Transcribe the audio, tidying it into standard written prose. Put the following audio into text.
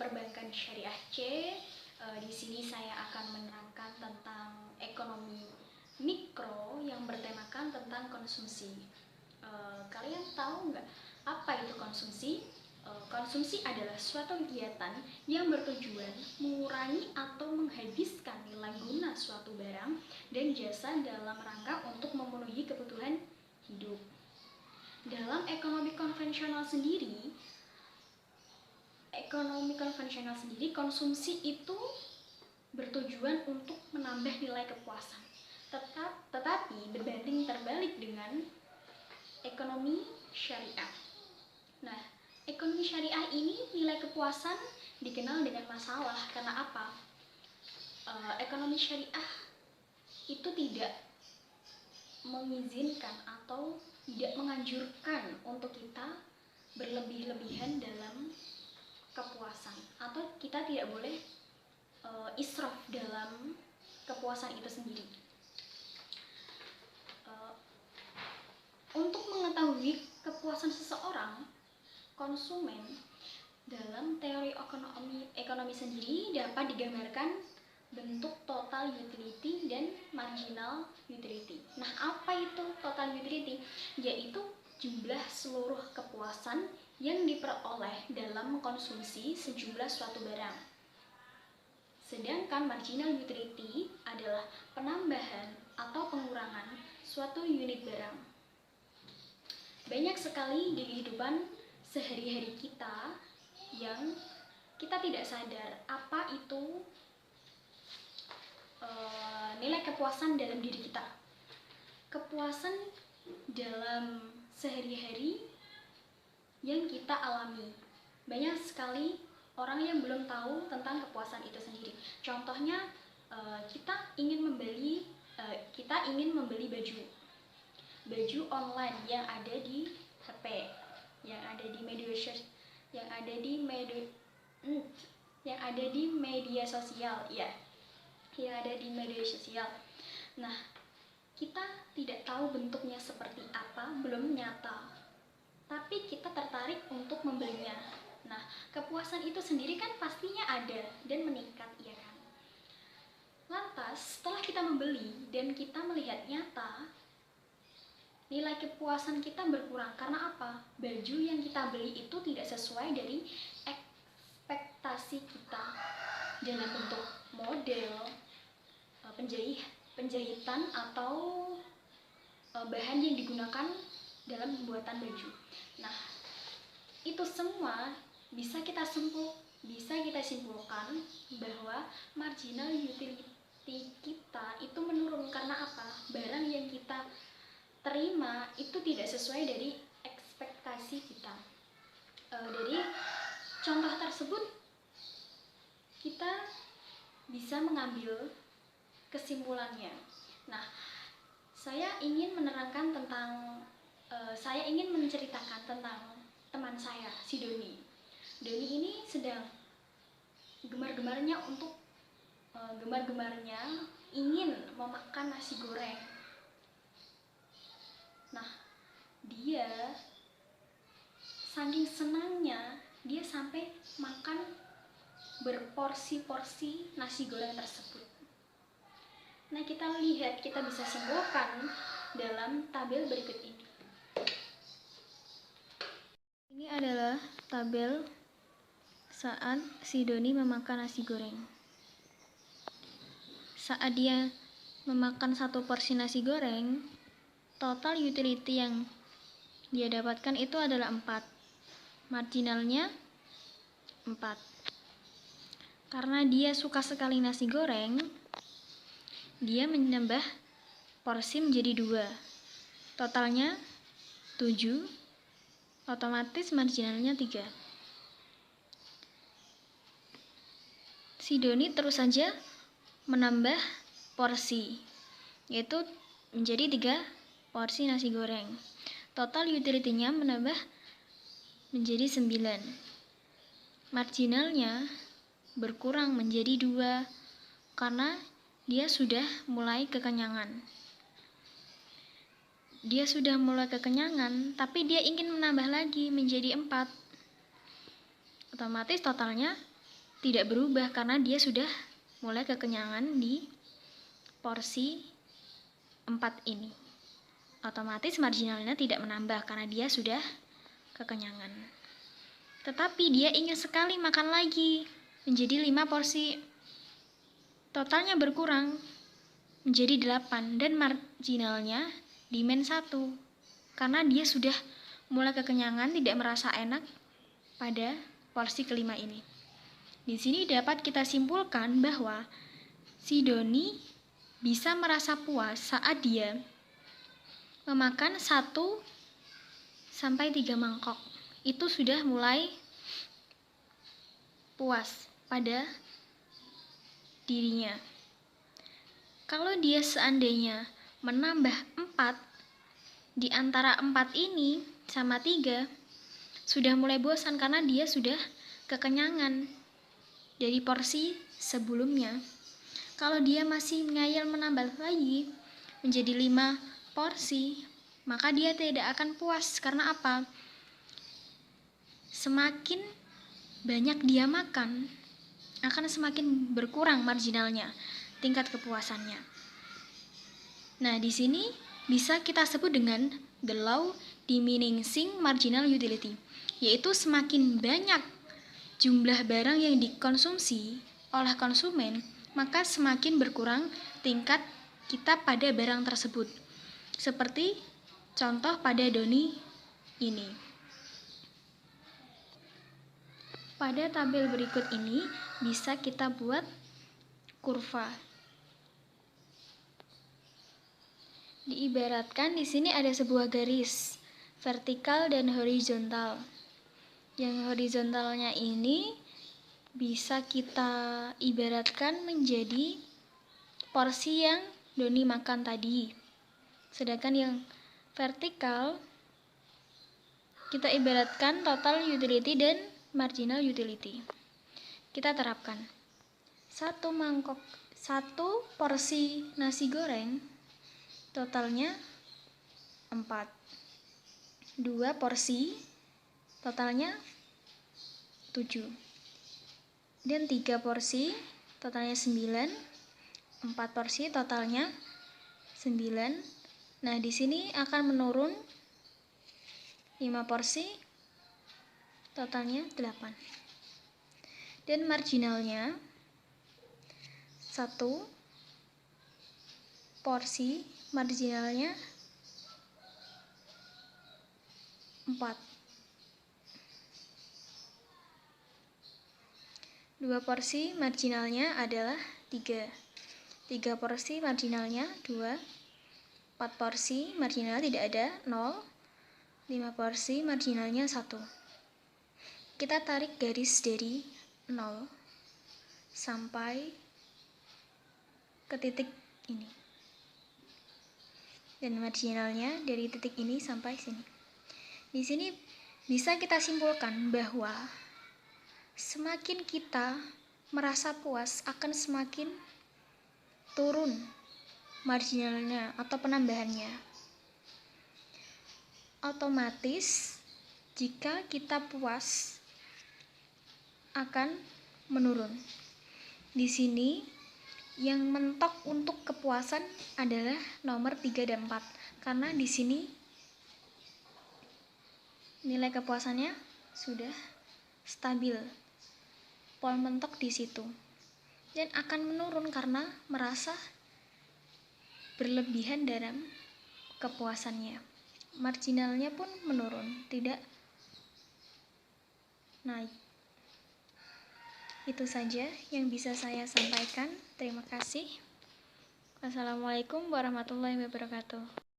Perbankan Syariah C. Di sini saya akan menerangkan tentang ekonomi mikro yang bertemakan tentang konsumsi. Kalian tahu nggak apa itu konsumsi? Konsumsi adalah suatu kegiatan yang bertujuan mengurangi atau menghabiskan nilai guna suatu barang dan jasa dalam rangka untuk memenuhi kebutuhan hidup. Dalam ekonomi konvensional sendiri, konsumsi itu bertujuan untuk menambah nilai kepuasan. Tetapi berbanding terbalik dengan ekonomi syariah. Nah, ekonomi syariah ini nilai kepuasan dikenal dengan masalah. Karena apa? Ekonomi syariah itu tidak mengizinkan atau tidak menganjurkan untuk kita berlebih-lebihan dalam kepuasan, atau kita tidak boleh israf dalam kepuasan itu sendiri. Untuk mengetahui kepuasan seseorang, konsumen dalam teori ekonomi sendiri dapat digambarkan bentuk total utility dan marginal utility. Nah, apa itu total utility? Yaitu jumlah seluruh kepuasan yang diperoleh dalam mengkonsumsi sejumlah suatu barang. Sedangkan marginal utility adalah penambahan atau pengurangan suatu unit barang. Banyak sekali di kehidupan sehari-hari kita yang kita tidak sadar apa itu nilai kepuasan dalam diri kita. Kepuasan dalam sehari-hari yang kita alami. Banyak sekali orang yang belum tahu tentang kepuasan itu sendiri. Contohnya, kita ingin membeli baju online yang ada di HP, yang ada di media sosial, ya, yang ada di media sosial. Nah, kita tidak tahu bentuknya seperti apa, belum nyata, tapi kita tertarik untuk membelinya. Nah, kepuasan itu sendiri kan pastinya ada dan meningkat, ya kan? Lantas, setelah kita membeli dan kita melihat nyata, nilai kepuasan kita berkurang. Karena apa? Baju yang kita beli itu tidak sesuai dari ekspektasi kita dalam bentuk model, penjahitan atau bahan yang digunakan dalam pembuatan baju. Nah, itu semua bisa kita simpulkan bahwa marginal utility kita itu menurun. Karena apa? Barang yang kita terima itu tidak sesuai dari ekspektasi kita. Dari contoh tersebut kita bisa mengambil kesimpulannya. Nah, saya ingin menceritakan tentang teman saya, si Doni. Doni ini sedang gemar-gemarnya ingin memakan nasi goreng. Nah, dia saking senangnya dia sampai makan berporsi-porsi nasi goreng tersebut. Nah, kita bisa simpulkan dalam tabel berikut ini. Ini adalah tabel saat si Doni memakan nasi goreng. Saat dia memakan satu porsi nasi goreng, total utility yang dia dapatkan itu adalah 4. Marginalnya 4. Karena dia suka sekali nasi goreng, dia menambah porsi menjadi 2. Totalnya 7. Otomatis marginalnya 3. Si Doni terus saja menambah porsi, yaitu menjadi 3 porsi nasi goreng. Total utility-nya menambah menjadi 9. Marginalnya berkurang menjadi 2 karena dia sudah mulai kekenyangan. Tapi dia ingin menambah lagi menjadi 4. Otomatis totalnya tidak berubah karena dia sudah mulai kekenyangan di porsi 4 ini. Otomatis marginalnya tidak menambah karena dia sudah kekenyangan. Tetapi dia ingin sekali makan lagi, menjadi 5 porsi. Totalnya berkurang menjadi 8 dan marginalnya di min 1. Karena dia sudah mulai kekenyangan, tidak merasa enak pada porsi kelima ini. Di sini dapat kita simpulkan bahwa si Doni bisa merasa puas saat dia memakan 1 sampai 3 mangkok. Itu sudah mulai puas pada dirinya. Kalau dia seandainya menambah 4 di antara 4 ini sama 3, sudah mulai bosan karena dia sudah kekenyangan dari porsi sebelumnya. Kalau dia masih ngayal menambah lagi menjadi 5 porsi, maka dia tidak akan puas. Karena apa? Semakin banyak dia makan, akan semakin berkurang marginalnya, tingkat kepuasannya. Nah, di sini bisa kita sebut dengan the law diminishing marginal utility, yaitu semakin banyak jumlah barang yang dikonsumsi oleh konsumen, maka semakin berkurang tingkat kita pada barang tersebut. Seperti contoh pada Doni ini. Pada tabel berikut ini bisa kita buat kurva. Diibaratkan di sini ada sebuah garis vertikal dan horizontal. Yang horizontalnya ini bisa kita ibaratkan menjadi porsi yang Doni makan tadi. Sedangkan yang vertikal kita ibaratkan total utility dan marginal utility. Kita terapkan 1 porsi nasi goreng totalnya 4. 2 porsi totalnya 7. Dan 3 porsi totalnya 9. 4 porsi totalnya 9. Nah, di sini akan menurun 5 porsi totalnya 8. Dan marginalnya 1 porsi marginalnya 4. 2 porsi marginalnya adalah 3. 3 porsi marginalnya 2. 4 porsi marginal tidak ada 0. 5 porsi marginalnya 1. Kita tarik garis dari 0 sampai ke titik ini. Dan marginalnya dari titik ini sampai sini. Di sini bisa kita simpulkan bahwa semakin kita merasa puas akan semakin turun marginalnya atau penambahannya. Otomatis jika kita puas akan menurun. Di sini yang mentok untuk kepuasan adalah nomor 3 dan 4 karena di sini nilai kepuasannya sudah stabil. Pol mentok di situ. Dan akan menurun karena merasa berlebihan dalam kepuasannya. Marginalnya pun menurun, tidak naik. Itu saja yang bisa saya sampaikan. Terima kasih. Wassalamualaikum warahmatullahi wabarakatuh.